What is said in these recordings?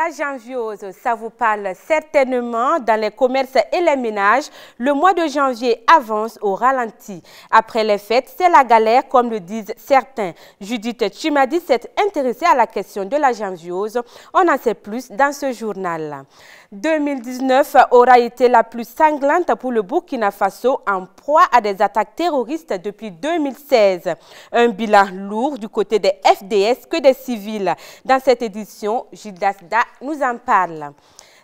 La janviose, ça vous parle certainement dans les commerces et les ménages. Le mois de janvier avance au ralenti. Après les fêtes, c'est la galère, comme le disent certains. Judith Chimadi s'est intéressée à la question de la janviose. On en sait plus dans ce journal. 2019 aura été la plus sanglante pour le Burkina Faso en proie à des attaques terroristes depuis 2016. Un bilan lourd du côté des FDS que des civils. Dans cette édition, Gilles Dasda nous en parle.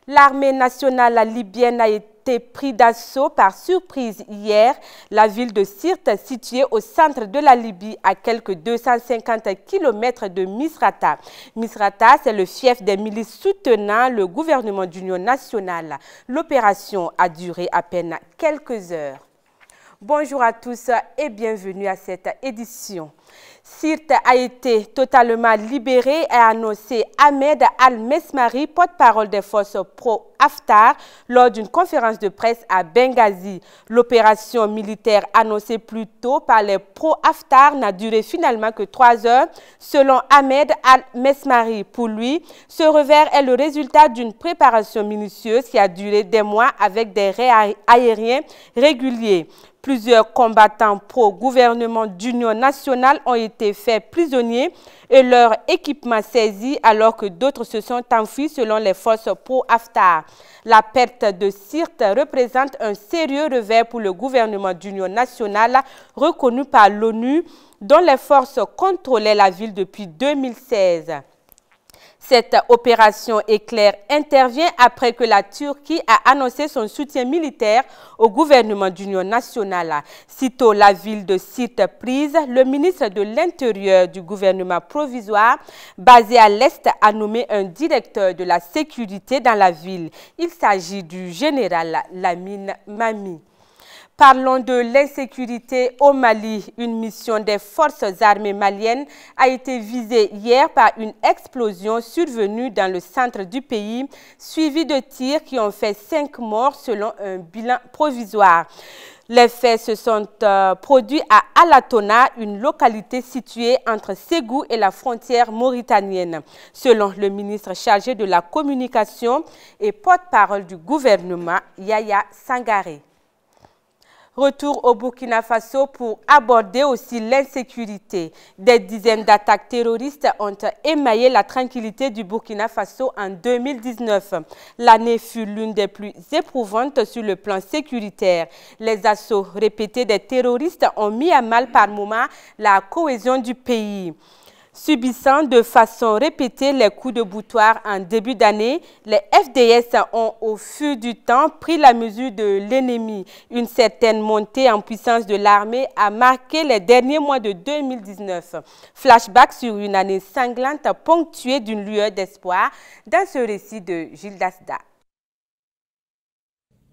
L'armée nationale libyenne a été prise d'assaut par surprise hier. La ville de Sirte, située au centre de la Libye, à quelques 250 km de Misrata. Misrata, c'est le fief des milices soutenant le gouvernement d'union nationale. L'opération a duré à peine quelques heures. Bonjour à tous et bienvenue à cette édition. Sirte a été totalement libéré et a annoncé Ahmed Al-Mesmari, porte-parole des forces pro-Haftar, lors d'une conférence de presse à Benghazi. L'opération militaire annoncée plus tôt par les pro-Haftar n'a duré finalement que 3 heures, selon Ahmed Al-Mesmari. Pour lui, ce revers est le résultat d'une préparation minutieuse qui a duré des mois avec des raids aériens réguliers. Plusieurs combattants pro-gouvernement d'union nationale ont été faits prisonniers et leur équipement saisi alors que d'autres se sont enfuis selon les forces pro-Haftar. La perte de Sirte représente un sérieux revers pour le gouvernement d'union nationale reconnu par l'ONU dont les forces contrôlaient la ville depuis 2016. Cette opération éclair intervient après que la Turquie a annoncé son soutien militaire au gouvernement d'union nationale. Sitôt la ville de Sirte prise, le ministre de l'Intérieur du gouvernement provisoire, basé à l'Est, a nommé un directeur de la sécurité dans la ville. Il s'agit du général Lamine Mami. Parlons de l'insécurité au Mali. Une mission des forces armées maliennes a été visée hier par une explosion survenue dans le centre du pays, suivie de tirs qui ont fait 5 morts selon un bilan provisoire. Les faits se sont produits à Alatona, une localité située entre Ségou et la frontière mauritanienne, selon le ministre chargé de la communication et porte-parole du gouvernement, Yaya Sangaré. Retour au Burkina Faso pour aborder aussi l'insécurité. Des dizaines d'attaques terroristes ont émaillé la tranquillité du Burkina Faso en 2019. L'année fut l'une des plus éprouvantes sur le plan sécuritaire. Les assauts répétés des terroristes ont mis à mal par moments la cohésion du pays. Subissant de façon répétée les coups de boutoir en début d'année, les FDS ont au fil du temps pris la mesure de l'ennemi. Une certaine montée en puissance de l'armée a marqué les derniers mois de 2019. Flashback sur une année sanglante ponctuée d'une lueur d'espoir dans ce récit de Gilles Dasda.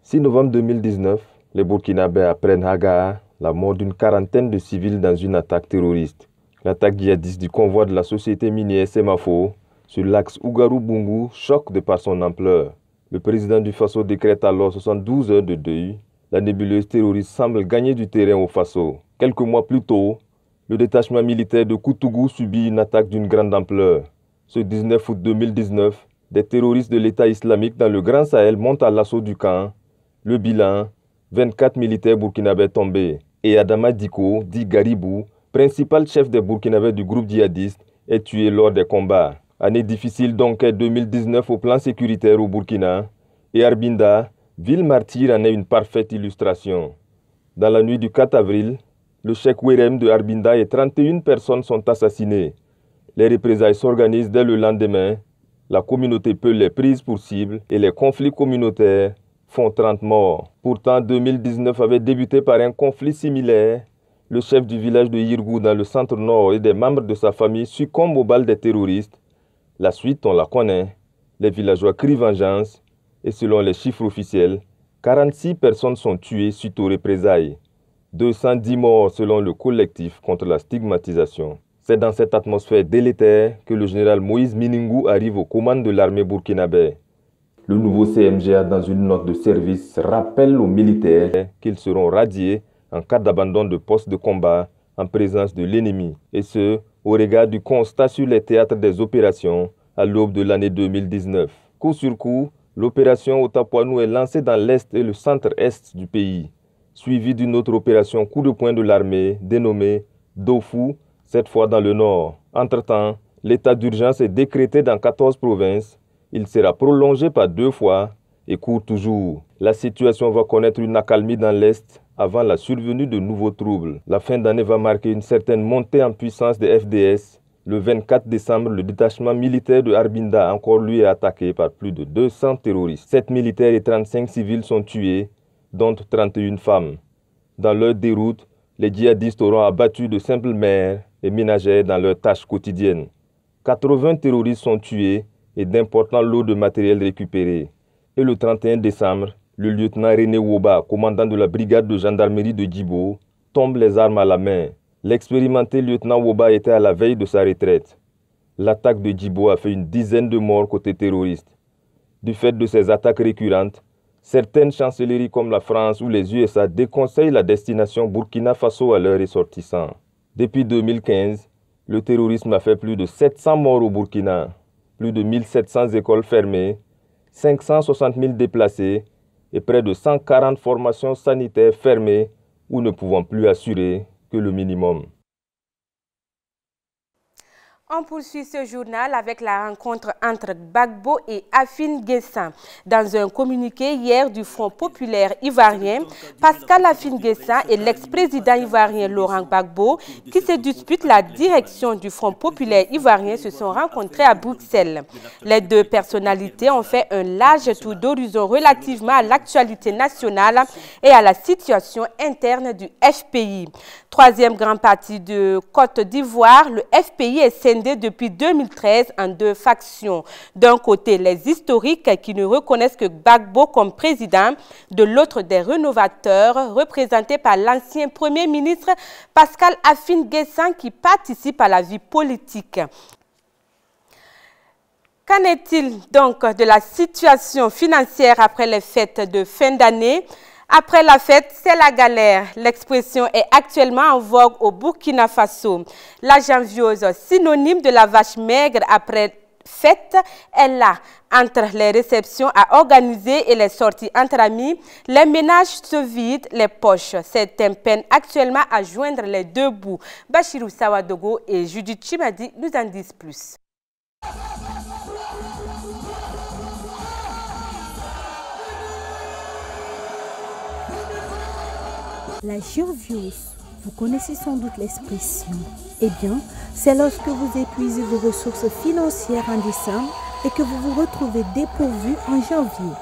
6 novembre 2019, les Burkinabés apprennent à Gaa la mort d'une quarantaine de civils dans une attaque terroriste. L'attaque djihadiste du convoi de la société minière Semafo sur l'axe Ougarou-Bungu choque de par son ampleur. Le président du Faso décrète alors 72 heures de deuil. La nébuleuse terroriste semble gagner du terrain au Faso. Quelques mois plus tôt, le détachement militaire de Koutougou subit une attaque d'une grande ampleur. Ce 19 août 2019, des terroristes de l'État islamique dans le Grand Sahel montent à l'assaut du camp. Le bilan, 24 militaires burkinabés tombés. Et Adama Diko, dit Garibou, principal chef des Burkinabés du groupe djihadiste, est tué lors des combats. Année difficile donc est 2019 au plan sécuritaire au Burkina, et Arbinda, ville martyre, en est une parfaite illustration. Dans la nuit du 4 avril, le cheikh Werem de Arbinda et 31 personnes sont assassinées. Les représailles s'organisent dès le lendemain, la communauté Peul est prise pour cible et les conflits communautaires font 30 morts. Pourtant, 2019 avait débuté par un conflit similaire. Le chef du village de Yirgou dans le centre-nord et des membres de sa famille succombent aux balles des terroristes. La suite, on la connaît. Les villageois crient vengeance et selon les chiffres officiels, 46 personnes sont tuées suite aux représailles. 210 morts selon le collectif contre la stigmatisation. C'est dans cette atmosphère délétère que le général Moïse Miningou arrive aux commandes de l'armée burkinabé. Le nouveau CMGA, dans une note de service, rappelle aux militaires qu'ils seront radiés en cas d'abandon de poste de combat en présence de l'ennemi, et ce, au regard du constat sur les théâtres des opérations à l'aube de l'année 2019. Coup sur coup, l'opération Otapoinou est lancée dans l'est et le centre-est du pays, suivie d'une autre opération coup de poing de l'armée dénommée Dofu, cette fois dans le nord. Entre-temps, l'état d'urgence est décrété dans 14 provinces. Il sera prolongé par 2 fois et court toujours. La situation va connaître une accalmie dans l'est avant la survenue de nouveaux troubles. La fin d'année va marquer une certaine montée en puissance des FDS. Le 24 décembre, le détachement militaire de Arbinda encore lui est attaqué par plus de 200 terroristes. 7 militaires et 35 civils sont tués, dont 31 femmes. Dans leur déroute, les djihadistes auront abattu de simples mères et ménagères dans leurs tâches quotidiennes. 80 terroristes sont tués et d'importants lots de matériel récupérés. Et le 31 décembre, le lieutenant René Woba, commandant de la brigade de gendarmerie de Djibo, tombe les armes à la main. L'expérimenté lieutenant Woba était à la veille de sa retraite. L'attaque de Djibo a fait une dizaine de morts côté terroriste. Du fait de ces attaques récurrentes, certaines chancelleries comme la France ou les USA déconseillent la destination Burkina Faso à leurs ressortissants. Depuis 2015, le terrorisme a fait plus de 700 morts au Burkina, plus de 1700 écoles fermées, 560 000 déplacés et près de 140 formations sanitaires fermées ou ne pouvant plus assurer que le minimum. On poursuit ce journal avec la rencontre entre Gbagbo et Afine Guessan. Dans un communiqué hier du Front populaire ivoirien, Pascal Afine Guessan et l'ex-président ivoirien Laurent Gbagbo, qui se disputent la direction du Front populaire ivoirien, se sont rencontrés à Bruxelles. Les deux personnalités ont fait un large tour d'horizon relativement à l'actualité nationale et à la situation interne du FPI. Troisième grand parti de Côte d'Ivoire, le FPI est scindé depuis 2013 en deux factions. D'un côté, les historiques qui ne reconnaissent que Gbagbo comme président, de l'autre des rénovateurs représentés par l'ancien Premier ministre Pascal Afine Guessan qui participe à la vie politique. Qu'en est-il donc de la situation financière après les fêtes de fin d'année? Après la fête, c'est la galère. L'expression est actuellement en vogue au Burkina Faso. La janviose, synonyme de la vache maigre après fête, est là. Entre les réceptions à organiser et les sorties entre amis, les ménages se vident les poches. Certains peinent actuellement à joindre les deux bouts. Bachirou Sawadogo et Judith Chimadi nous en disent plus. La janviose, vous connaissez sans doute l'expression. Eh bien, c'est lorsque vous épuisez vos ressources financières en décembre et que vous vous retrouvez dépourvu en janvier.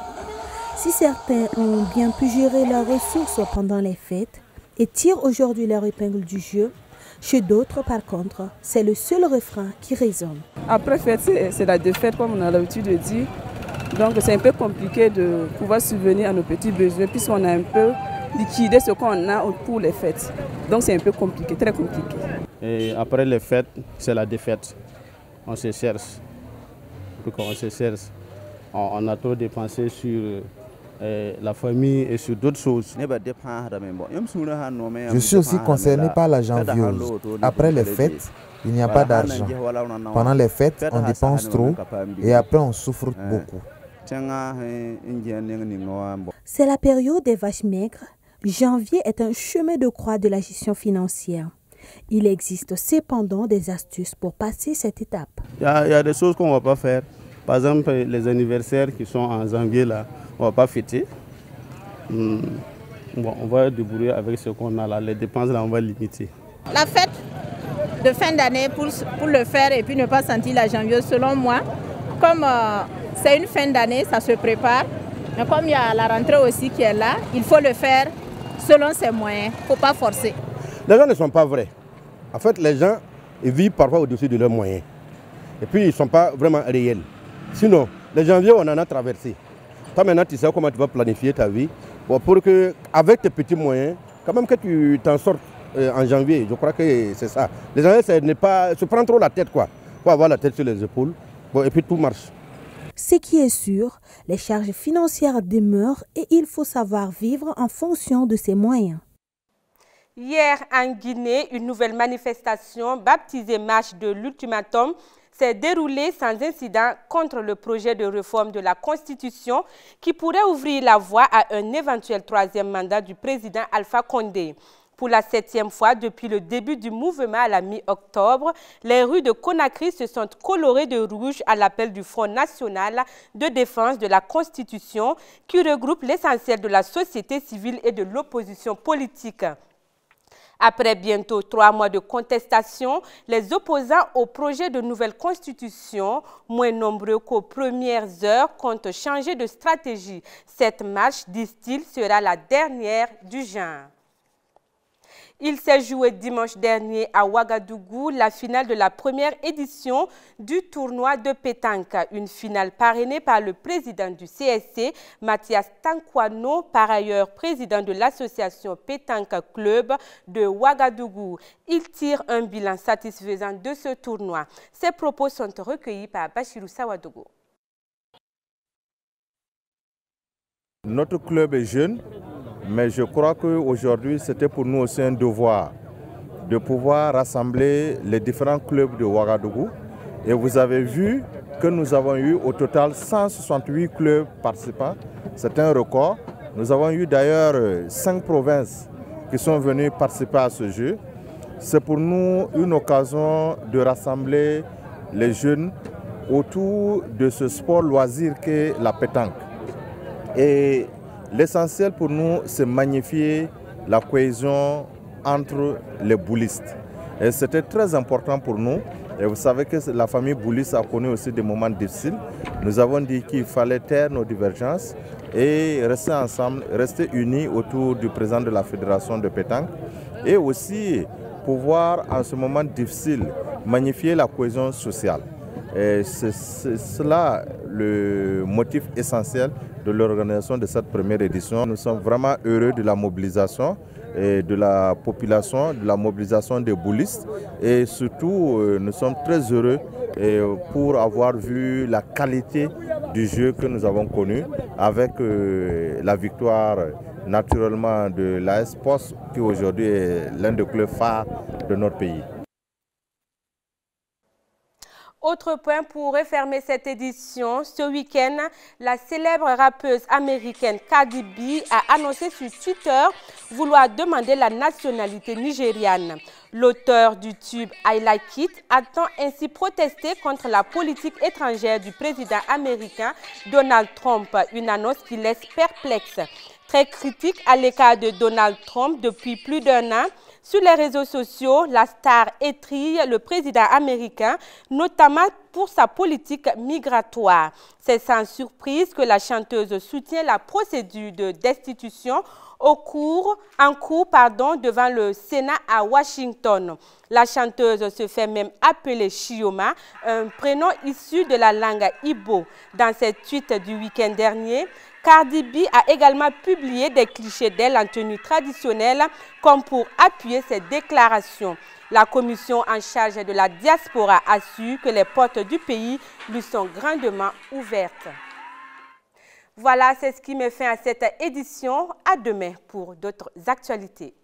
Si certains ont bien pu gérer leurs ressources pendant les fêtes et tirent aujourd'hui leur épingle du jeu, chez d'autres, par contre, c'est le seul refrain qui résonne. Après fête, c'est la défaite, comme on a l'habitude de dire. Donc, c'est un peu compliqué de pouvoir subvenir à nos petits besoins puisqu'on a un peu liquider ce qu'on a pour les fêtes. Donc c'est un peu compliqué, très compliqué. Et après les fêtes, c'est la défaite. On se cherche. On se cherche. On a trop dépensé sur la famille et sur d'autres choses. Je suis aussi concerné par la janviose. Après les fêtes, il n'y a pas d'argent. Pendant les fêtes, on dépense trop et après on souffre beaucoup. C'est la période des vaches maigres. Janvier est un chemin de croix de la gestion financière. Il existe cependant des astuces pour passer cette étape. Il y a des choses qu'on ne va pas faire. Par exemple, les anniversaires qui sont en janvier, là, on ne va pas fêter. Bon, on va débrouiller avec ce qu'on a là. Les dépenses, là, on va limiter. La fête de fin d'année, pour le faire et puis ne pas sentir la janvieuse, selon moi, comme c'est une fin d'année, ça se prépare. Mais comme il y a la rentrée aussi qui est là, il faut le faire selon ses moyens. Il ne faut pas forcer. Les gens ne sont pas vrais. En fait, les gens ils vivent parfois au-dessus de leurs moyens. Et puis, ils ne sont pas vraiment réels. Sinon, les janvier, on en a traversé. Toi, maintenant, tu sais comment tu vas planifier ta vie. Bon, pour que, avec tes petits moyens, quand même que tu t'en sortes en janvier, je crois que c'est ça. Les gens, c'est ne pas se prendre trop la tête, quoi. Faut avoir la tête sur les épaules. Bon, et puis tout marche. Ce qui est sûr, les charges financières demeurent et il faut savoir vivre en fonction de ses moyens. Hier, en Guinée, une nouvelle manifestation baptisée Marche de l'Ultimatum s'est déroulée sans incident contre le projet de réforme de la Constitution qui pourrait ouvrir la voie à un éventuel troisième mandat du président Alpha Condé. Pour la 7e fois depuis le début du mouvement à la mi-octobre, les rues de Conakry se sont colorées de rouge à l'appel du Front national de défense de la Constitution qui regroupe l'essentiel de la société civile et de l'opposition politique. Après bientôt 3 mois de contestation, les opposants au projet de nouvelle constitution, moins nombreux qu'aux premières heures, comptent changer de stratégie. Cette marche, disent-ils, sera la dernière du genre. Il s'est joué dimanche dernier à Ouagadougou la finale de la première édition du tournoi de pétanque. Une finale parrainée par le président du CSC, Mathias Tankwano, par ailleurs président de l'association Pétanque Club de Ouagadougou. Il tire un bilan satisfaisant de ce tournoi. Ces propos sont recueillis par Bachirou Sawadogo. Notre club est jeune. Mais je crois qu'aujourd'hui, c'était pour nous aussi un devoir de pouvoir rassembler les différents clubs de Ouagadougou. Et vous avez vu que nous avons eu au total 168 clubs participants. C'est un record. Nous avons eu d'ailleurs 5 provinces qui sont venues participer à ce jeu. C'est pour nous une occasion de rassembler les jeunes autour de ce sport loisir qu'est la pétanque. Et l'essentiel pour nous, c'est magnifier la cohésion entre les boulistes. Et c'était très important pour nous. Et vous savez que la famille bouliste a connu aussi des moments difficiles. Nous avons dit qu'il fallait taire nos divergences et rester ensemble, rester unis autour du président de la Fédération de pétanque. Et aussi pouvoir, en ce moment difficile, magnifier la cohésion sociale. Et c'est cela le motif essentiel de l'organisation de cette première édition. Nous sommes vraiment heureux de la mobilisation et de la population, de la mobilisation des boulistes et surtout nous sommes très heureux pour avoir vu la qualité du jeu que nous avons connu avec la victoire naturellement de l'AS Poste qui aujourd'hui est l'un des clubs phares de notre pays. Autre point pour refermer cette édition, ce week-end, la célèbre rappeuse américaine Cardi B a annoncé sur Twitter vouloir demander la nationalité nigériane. L'auteur du tube I Like It attend ainsi protester contre la politique étrangère du président américain Donald Trump, une annonce qui laisse perplexe. Très critique à l'écart de Donald Trump depuis plus d'1 an, sur les réseaux sociaux, la star étrille le président américain, notamment pour sa politique migratoire. C'est sans surprise que la chanteuse soutient la procédure de destitution en cours devant le Sénat à Washington. La chanteuse se fait même appeler Chioma, un prénom issu de la langue Igbo. Dans ses tweets du week-end dernier, Cardi B a également publié des clichés d'elle en tenue traditionnelle comme pour appuyer ses déclarations. La commission en charge de la diaspora assure que les portes du pays lui sont grandement ouvertes. Voilà, c'est ce qui met fin à cette édition. À demain pour d'autres actualités.